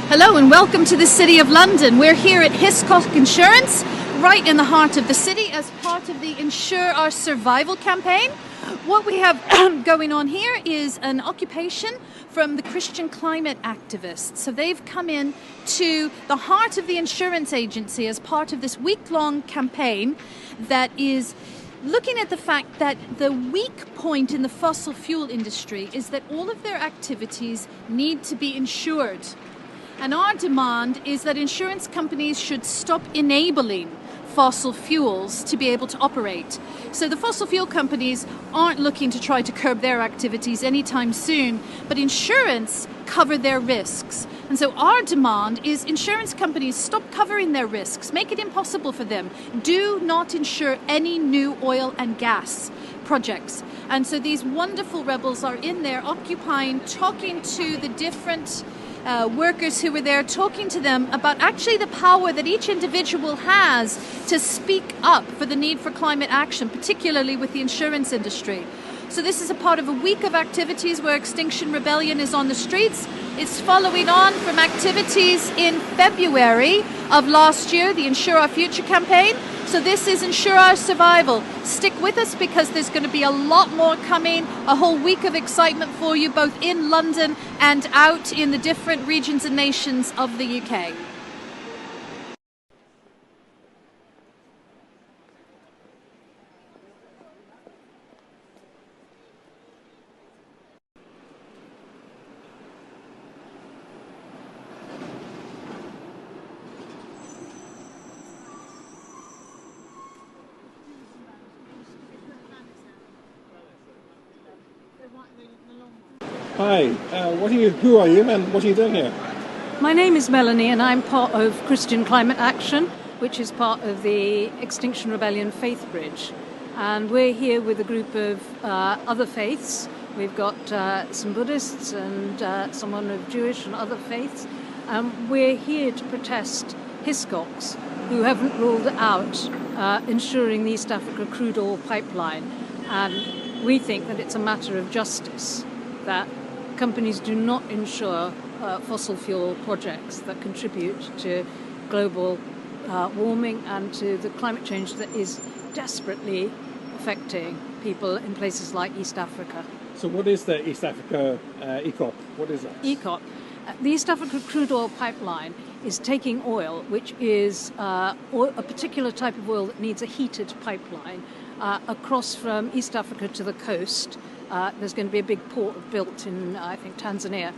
Hello and welcome to the City of London. We're here at Hiscox Insurance, right in the heart of the city as part of the Insure Our Survival campaign. What we have going on here is an occupation from the Christian climate activists. So they've come in to the heart of the insurance agency as part of this week-long campaign that is looking at the fact that the weak point in the fossil fuel industry is that all of their activities need to be insured. And our demand is that insurance companies should stop enabling fossil fuels to be able to operate. So the fossil fuel companies aren't looking to try to curb their activities anytime soon, but insurance cover their risks. And so our demand is insurance companies stop covering their risks, make it impossible for them. Do not insure any new oil and gas projects. And so these wonderful rebels are in there occupying, talking to the different workers who were there, talking to them about actually the power that each individual has to speak up for the need for climate action, particularly with the insurance industry. So this is a part of a week of activities where Extinction Rebellion is on the streets. It's following on from activities in February of last year, the Insure Our Future campaign. So this is Insure Our Survival. Stick with us because there's going to be a lot more coming, a whole week of excitement for you, both in London and out in the different regions and nations of the UK. Hi, who are you and what are you doing here? My name is Melanie and I'm part of Christian Climate Action, which is part of the Extinction Rebellion Faith Bridge. And we're here with a group of other faiths. We've got some Buddhists and someone of Jewish and other faiths. We're here to protest Hiscox, who haven't ruled out insuring the East Africa crude oil pipeline. And we think that it's a matter of justice that companies do not insure fossil fuel projects that contribute to global warming and to the climate change that is desperately affecting people in places like East Africa. So what is the East Africa ECOP? What is that? ECOP. The East Africa crude oil pipeline is taking oil, which is a particular type of oil that needs a heated pipeline, across from East Africa to the coast. There's going to be a big port built in, I think, Tanzania.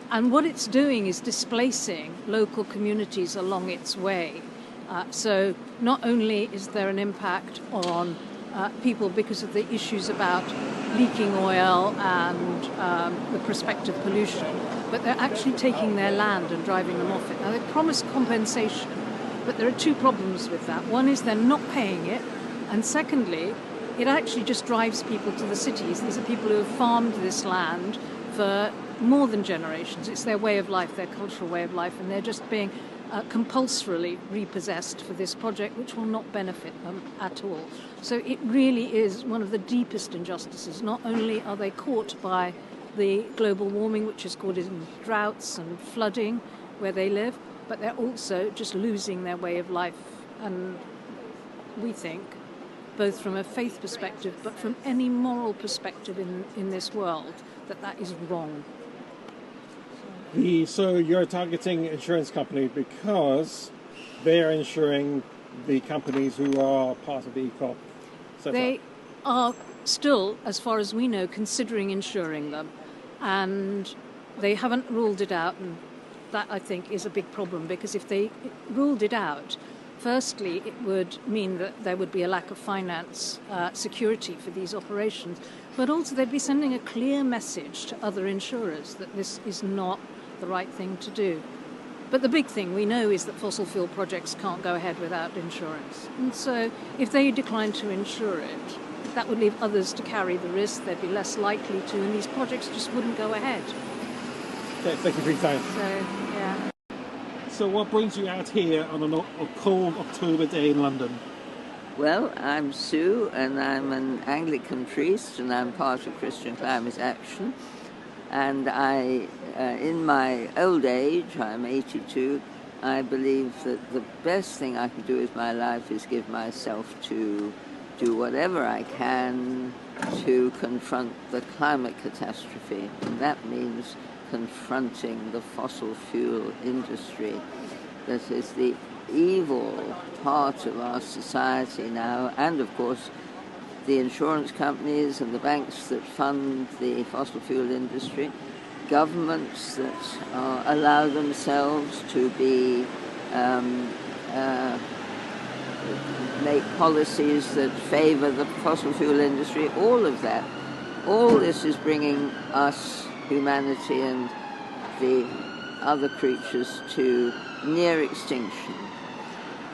And what it's doing is displacing local communities along its way. So not only is there an impact on people because of the issues about leaking oil and the prospective pollution, but they're actually taking their land and driving them off it. Now, they promised compensation, but there are two problems with that. One is they're not paying it, and secondly, it actually just drives people to the cities. These are people who have farmed this land for more than generations. It's their way of life, their cultural way of life, and they're just being compulsorily repossessed for this project, which will not benefit them at all. So it really is one of the deepest injustices. Not only are they caught by the global warming, which is causing droughts and flooding where they live, but they're also just losing their way of life. And we think, both from a faith perspective, but from any moral perspective in this world, that is wrong. So you're targeting insurance companies because they're insuring the companies who are part of the ECOP setup. They are still, as far as we know, considering insuring them, and they haven't ruled it out, and that, I think, is a big problem, because if they ruled it out, firstly, it would mean that there would be a lack of finance security for these operations, but also they'd be sending a clear message to other insurers that this is not the right thing to do. But the big thing we know is that fossil fuel projects can't go ahead without insurance. And so if they decline to insure it, that would leave others to carry the risk. They'd be less likely to, and these projects just wouldn't go ahead. Okay, thank you for your time. So, yeah. So what brings you out here on a cold October day in London? Well, I'm Sue, and I'm an Anglican priest, and I'm part of Christian Climate Action. And in my old age, I'm 82, I believe that the best thing I can do with my life is give myself to do whatever I can to confront the climate catastrophe. And that means confronting the fossil fuel industry that is the evil part of our society now, and of course the insurance companies and the banks that fund the fossil fuel industry, governments that allow themselves to be make policies that favor the fossil fuel industry, all of that. All this is bringing us, humanity and the other creatures, to near extinction.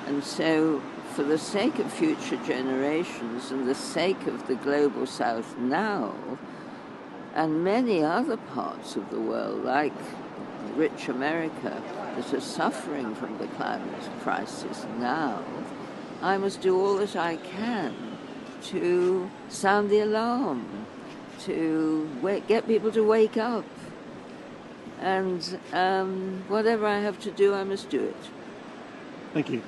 And so, for the sake of future generations and the sake of the global south now, and many other parts of the world, like rich America, that are suffering from the climate crisis now, I must do all that I can to sound the alarm, to get people to wake up. And whatever I have to do, I must do it. Thank you.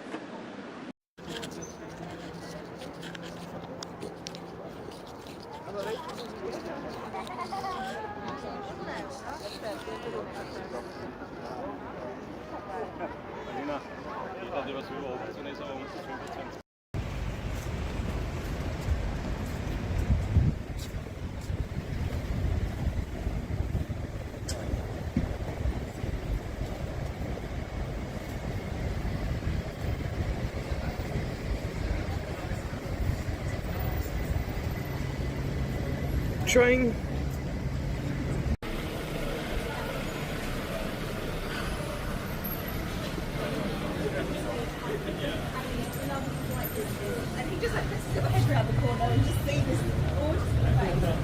Train. And he just like puts his head around the corner and just sees this gorgeous face.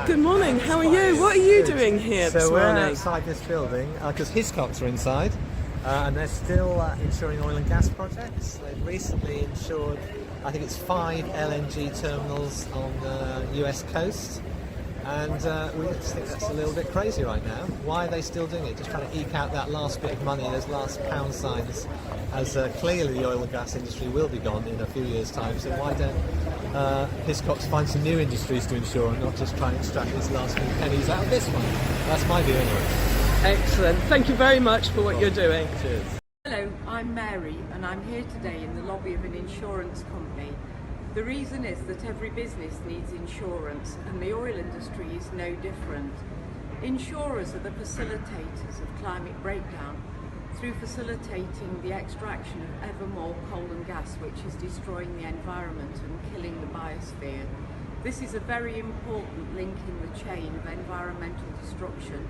Good morning, how are you? What are you doing here this So we're morning? outside this building because Hiscox are inside and they're still insuring oil and gas projects. They've recently insured, I think it's 5 LNG terminals on the US coast, and we just think that's a little bit crazy right now. Why are they still doing it? Just trying to eke out that last bit of money, those last pound signs, as clearly the oil and gas industry will be gone in a few years' time. So why don't Hiscox find some new industries to insure and not just try and extract these last few pennies out of this one? That's my view anyway. Excellent, thank you very much for what you're doing. Cheers. Hello, I'm Mary and I'm here today in the lobby of an insurance company. The reason is that every business needs insurance and the oil industry is no different. Insurers are the facilitators of climate breakdown through facilitating the extraction of ever more coal and gas, which is destroying the environment and killing the biosphere. This is a very important link in the chain of environmental destruction,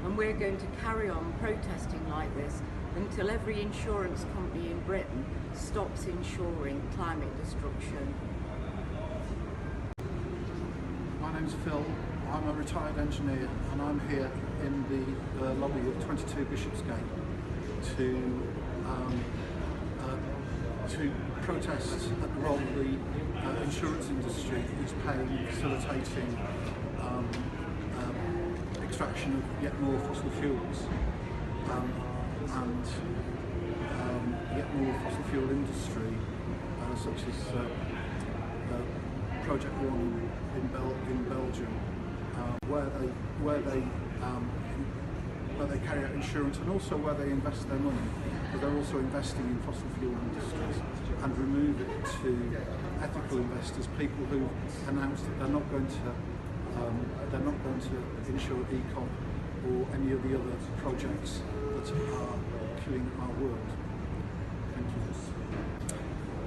and we're going to carry on protesting like this until every insurance company in Britain stops insuring climate destruction. My name's Phil. I'm a retired engineer and I'm here in the lobby of 22 Bishopsgate to protest at the role the insurance industry is playing facilitating extraction of yet more fossil fuels and yet more fossil fuel industry such as Project One in Belgium, where they carry out insurance and also where they invest their money, but they're also investing in fossil fuel industries and remove it to ethical investors, people who announce that they're not going to insure ECOP or any of the other projects that are killing our world. Thank you.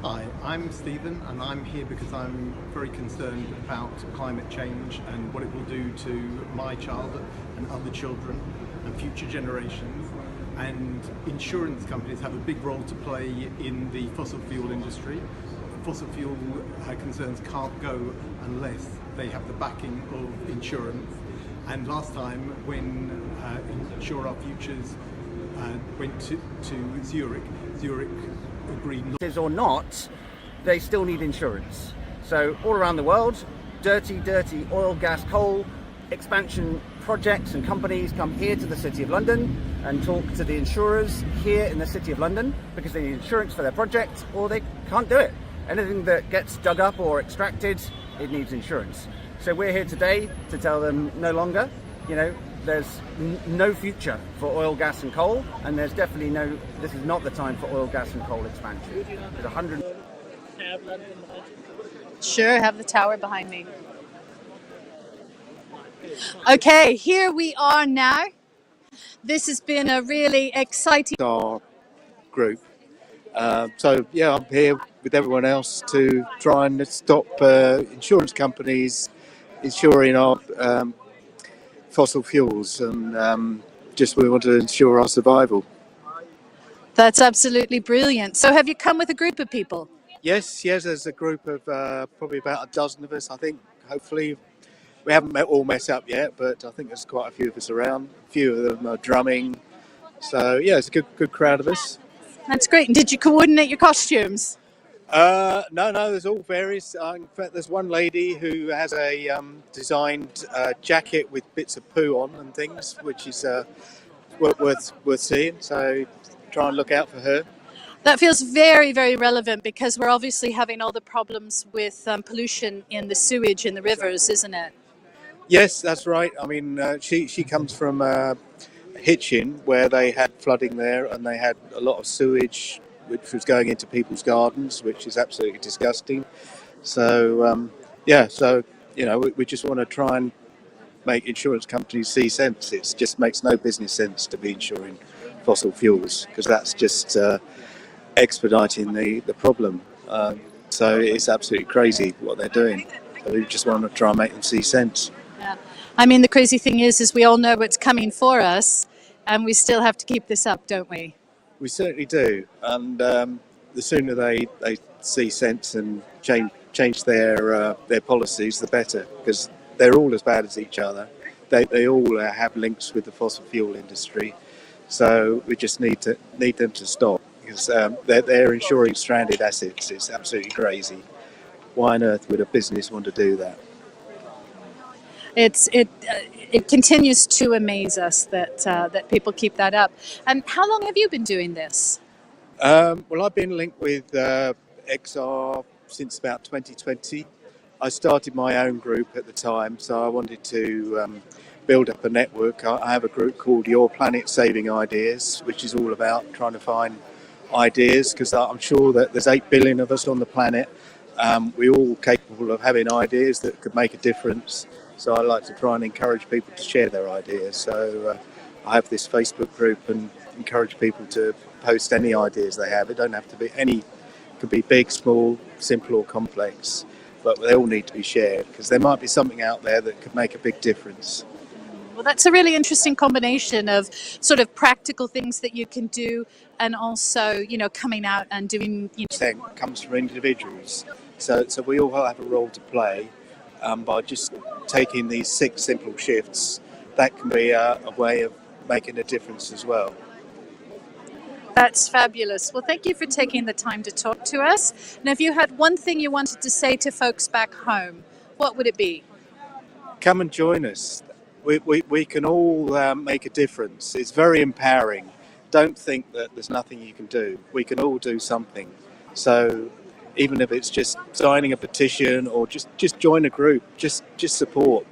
Hi, I'm Stephen and I'm here because I'm very concerned about climate change and what it will do to my child and other children and future generations. And insurance companies have a big role to play in the fossil fuel industry. Fossil fuel concerns can't go unless they have the backing of insurance. And last time when Insure Our Futures went to Zurich agreed not or not, they still need insurance. So all around the world, dirty oil, gas, coal expansion projects and companies come here to the City of London and talk to the insurers here in the City of London because they need insurance for their project or they can't do it. Anything that gets dug up or extracted, it needs insurance. So we're here today to tell them no longer, there's no future for oil, gas and coal, and there's definitely this is not the time for oil, gas and coal expansion. There's 100... Sure, have the tower behind me. Okay, here we are now. This has been a really exciting... Our group. So yeah, I'm here with everyone else to try and stop insurance companies insuring our fossil fuels, and we want to ensure our survival. That's absolutely brilliant. So have you come with a group of people? Yes, there's a group of probably about a dozen of us, I think. Hopefully, we haven't all met up yet, but I think there's quite a few of us around. A few of them are drumming. So yeah, it's a good crowd of us. That's great. And did you coordinate your costumes? No, there's all various. In fact, there's one lady who has a designed jacket with bits of poo on and things, which is worth seeing. So try and look out for her. That feels very, very relevant because we're obviously having all the problems with pollution in the sewage in the rivers, isn't it? Yes, that's right. I mean, she comes from Hitchin, where they had flooding there, and they had a lot of sewage which was going into people's gardens, which is absolutely disgusting. So, we just want to try and make insurance companies see sense. It just makes no business sense to be insuring fossil fuels, because that's just expediting the problem. So it's absolutely crazy what they're doing. So we just want to try and make them see sense. Yeah. I mean, the crazy thing is we all know what's coming for us, and we still have to keep this up, don't we? We certainly do, and the sooner they see sense and change their policies, the better, because they're all as bad as each other. They all have links with the fossil fuel industry, so we just need them to stop, because they're insuring stranded assets. It's absolutely crazy. Why on earth would a business want to do that? It continues to amaze us that people keep that up. And how long have you been doing this? Well, I've been linked with XR since about 2020. I started my own group at the time, so I wanted to build up a network. I have a group called Your Planet Saving Ideas, which is all about trying to find ideas, because I'm sure that there's 8 billion of us on the planet. We're all capable of having ideas that could make a difference. So I like to try and encourage people to share their ideas. So I have this Facebook group and encourage people to post any ideas they have. It don't have to be any, it could be big, small, simple or complex, but they all need to be shared, because there might be something out there that could make a big difference. Well, that's a really interesting combination of sort of practical things that you can do and also, coming out and doing... comes from individuals. So we all have a role to play. By just taking these 6 simple shifts, that can be a way of making a difference as well. That's fabulous. Well, thank you for taking the time to talk to us. Now, if you had one thing you wanted to say to folks back home, what would it be? Come and join us. We can all make a difference. It's very empowering. Don't think that there's nothing you can do. We can all do something. So even if it's just signing a petition or just join a group, just support,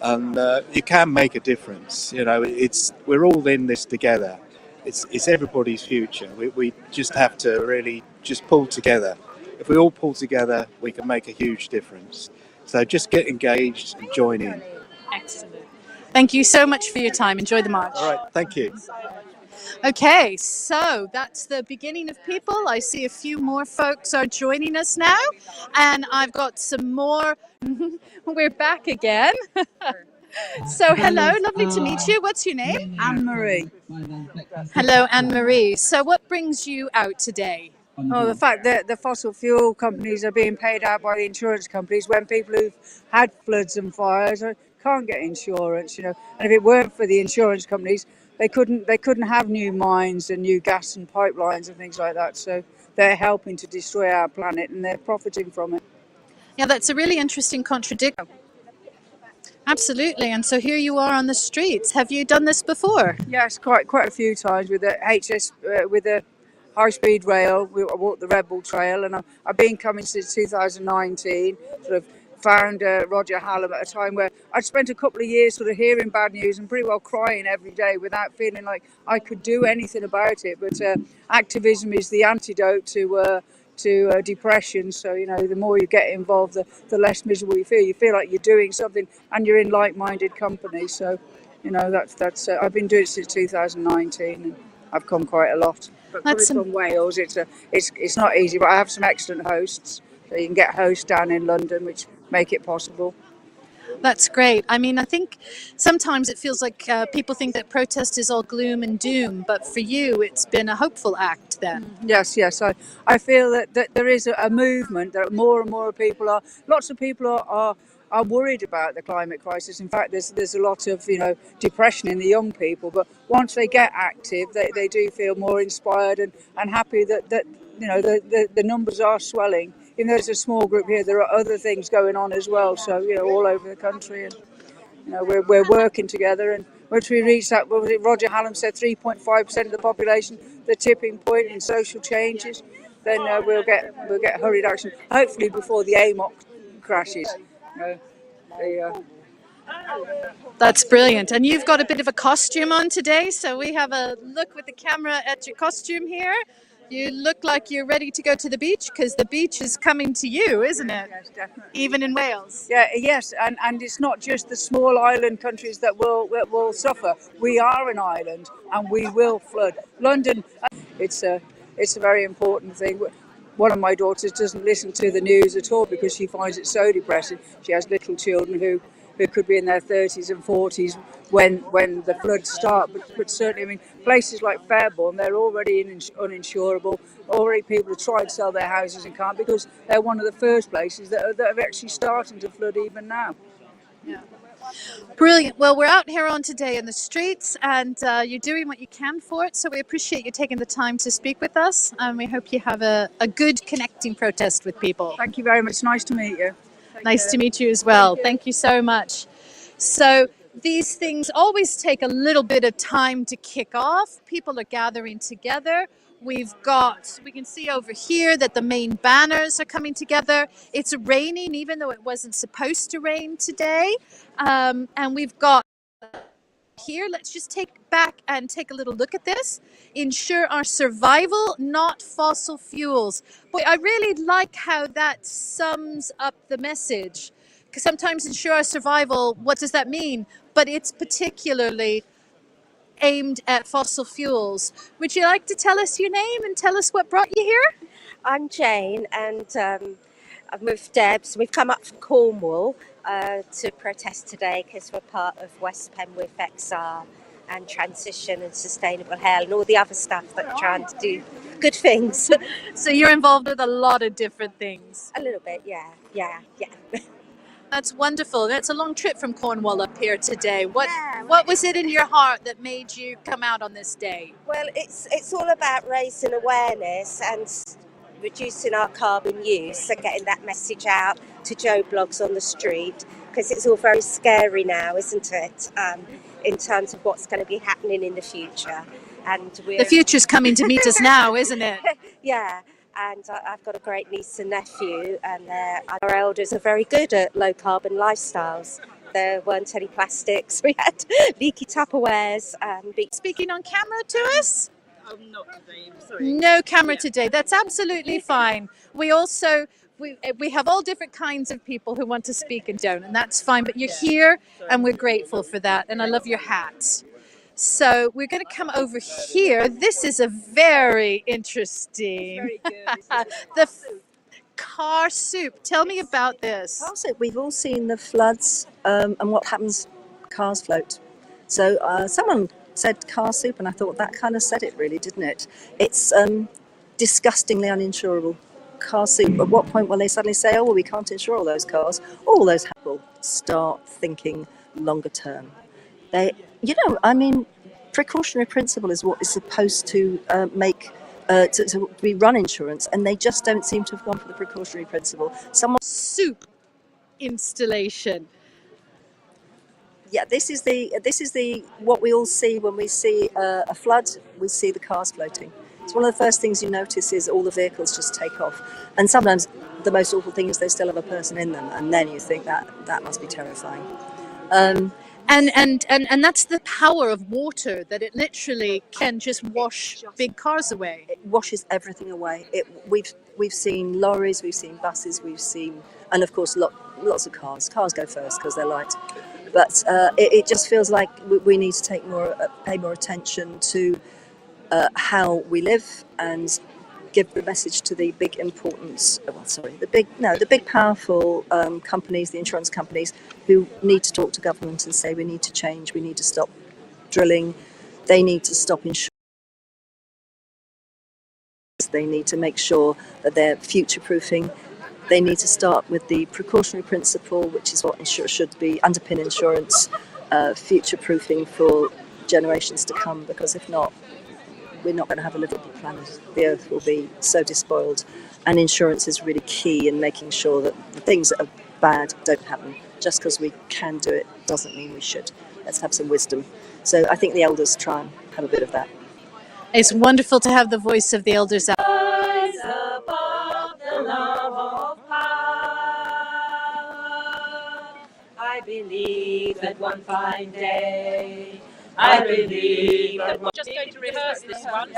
and you can make a difference. We're all in this together. It's everybody's future. We just have to really just pull together. If we all pull together, we can make a huge difference. So just get engaged and join in. Excellent. Thank you so much for your time. Enjoy the march. All right, thank you. Okay, so that's the beginning of people. I see a few more folks are joining us now, and I've got some more. We're back again. So, hello, lovely to meet you. What's your name? Anne-Marie. Hello, Anne Marie. So, what brings you out today? Oh, the fact that the fossil fuel companies are being paid out by the insurance companies when people who've had floods and fires can't get insurance, you know. And if it weren't for the insurance companies, they couldn't have new mines and new gas and pipelines and things like that. So they're helping to destroy our planet and they're profiting from it. Yeah, that's a really interesting contradiction. Absolutely. And so here you are on the streets. Have you done this before? Yes, quite a few times with the with the high-speed rail. I walked the Red Bull Trail, and I've been coming since 2019. Sort of found Roger Hallam at a time where I'd spent a couple of years sort of hearing bad news and pretty well crying every day without feeling like I could do anything about it. But activism is the antidote to depression. So, you know, the more you get involved, the less miserable you feel. You feel like you're doing something and you're in like-minded company. So, you know, that's I've been doing it since 2019 and I've come quite a lot. But coming from Wales, it's not easy, but I have some excellent hosts. So you can get hosts down in London, which make it possible. That's great. I mean, I think sometimes it feels like people think that protest is all gloom and doom, but for you, it's been a hopeful act then. Yes. I feel that there is a movement that more and more people lots of people are worried about the climate crisis. In fact, there's a lot of, you know, depression in the young people, but once they get active, they do feel more inspired and happy that you know, the numbers are swelling. Even though there's a small group here, there are other things going on as well. So, you know, all over the country, and you know, we're working together. And once we reach that, what was it? Roger Hallam said 3.5% of the population, the tipping point in social changes, then we'll get hurried action. Hopefully before the AMOC crashes. That's brilliant. And you've got a bit of a costume on today, so we have a look with the camera at your costume here. You look like you're ready to go to the beach because the beach is coming to you, isn't it? Yes, definitely. Even in Wales. Yeah, yes, and it's not just the small island countries that will suffer. We are an island, and we will flood. London, it's a very important thing. One of my daughters doesn't listen to the news at all because she finds it so depressing. She has little children who could be in their 30s and 40s when the floods start. But certainly, I mean, places like Fairborn, they're already uninsurable. Already people have tried to sell their houses and can't because they're one of the first places that are actually starting to flood even now. Yeah. Brilliant. Well, we're out here on today in the streets and you're doing what you can for it. So we appreciate you taking the time to speak with us. And we hope you have a good connecting protest with people. Thank you very much. Nice to meet you. Nice to meet you as well. Thank you so much. So these things always take a little bit of time to kick off. People are gathering together. We can see over here that the main banners are coming together. It's raining, even though it wasn't supposed to rain today. And we've got here, let's just take a little look at this. Ensure our survival, not fossil fuels. Boy, I really like how that sums up the message. Because sometimes ensure our survival, what does that mean? But it's particularly aimed at fossil fuels. Would you like to tell us your name and tell us what brought you here? I'm Jane, and I'm with Debs. We've come up from Cornwall to protest today because we're part of West Penwith XR and Transition and Sustainable Hell and all the other stuff that are trying to do good things. So you're involved with a lot of different things. A little bit, yeah. That's wonderful. That's a long trip from Cornwall up here today. What was it in your heart that made you come out on this day? Well, it's all about raising awareness and reducing our carbon use and getting that message out to Joe Blogs on the street, because it's all very scary now, isn't it, in terms of what's going to be happening in the future. And the future's coming to meet us now, isn't it? Yeah. And I've got a great niece and nephew, and our elders are very good at low carbon lifestyles. There weren't any plastics. We had leaky Tupperwares. Speaking on camera to us? Not today, I'm sorry. No camera today. That's absolutely fine. We have all different kinds of people who want to speak and don't, and that's fine. But you're here, and we're grateful for that. And I love your hats. So we're going to come over here. This is a very interesting. The car soup. Tell me about this. Car soup. We've all seen the floods and what happens. Cars float. So someone said car soup, and I thought that kind of said it, really, didn't it? It's disgustingly uninsurable. Car soup. At what point will they suddenly say, "Oh, well, we can't insure all those cars"? All those people start thinking longer term. Precautionary principle is what is supposed to to we run insurance, and they just don't seem to have gone for the precautionary principle. Soup installation. Yeah, this is the what we all see when we see a flood. We see the cars floating. It's one of the first things you notice is all the vehicles just take off, and sometimes the most awful thing is they still have a person in them, and then you think that must be terrifying. And that's the power of water, that it literally can just wash big cars away. It washes everything away. We've seen lorries, we've seen buses, and of course lots of cars. Cars go first because they're light. But it just feels like we need to pay more attention to how we live and give the message to the big the big powerful companies, the insurance companies, who need to talk to government and say we need to change, we need to stop drilling, they need to stop insurance, they need to make sure that they're future-proofing. They need to start with the precautionary principle, which is what insurers should be, underpin insurance, future-proofing for generations to come, because if not, we're not going to have a livable planet. The earth will be so despoiled, and insurance is really key in making sure that the things that are bad don't happen. Just because we can do it doesn't mean we should. Let's have some wisdom. So I think the elders try and have a bit of that. It's wonderful to have the voice of the elders out. Rise above the love of power. I believe that one fine day, I believe that one... Just going to rehearse this one.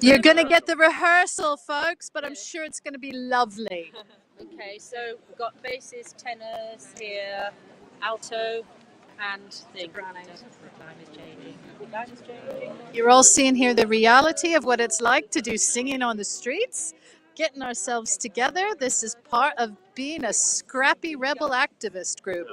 You're going to get the rehearsal, folks, but I'm sure it's going to be lovely. Okay, so we've got basses, tenors here, alto, and soprano. Time is changing. Time is changing. You're all seeing here the reality of what it's like to do singing on the streets, getting ourselves together. This is part of being a scrappy rebel activist group.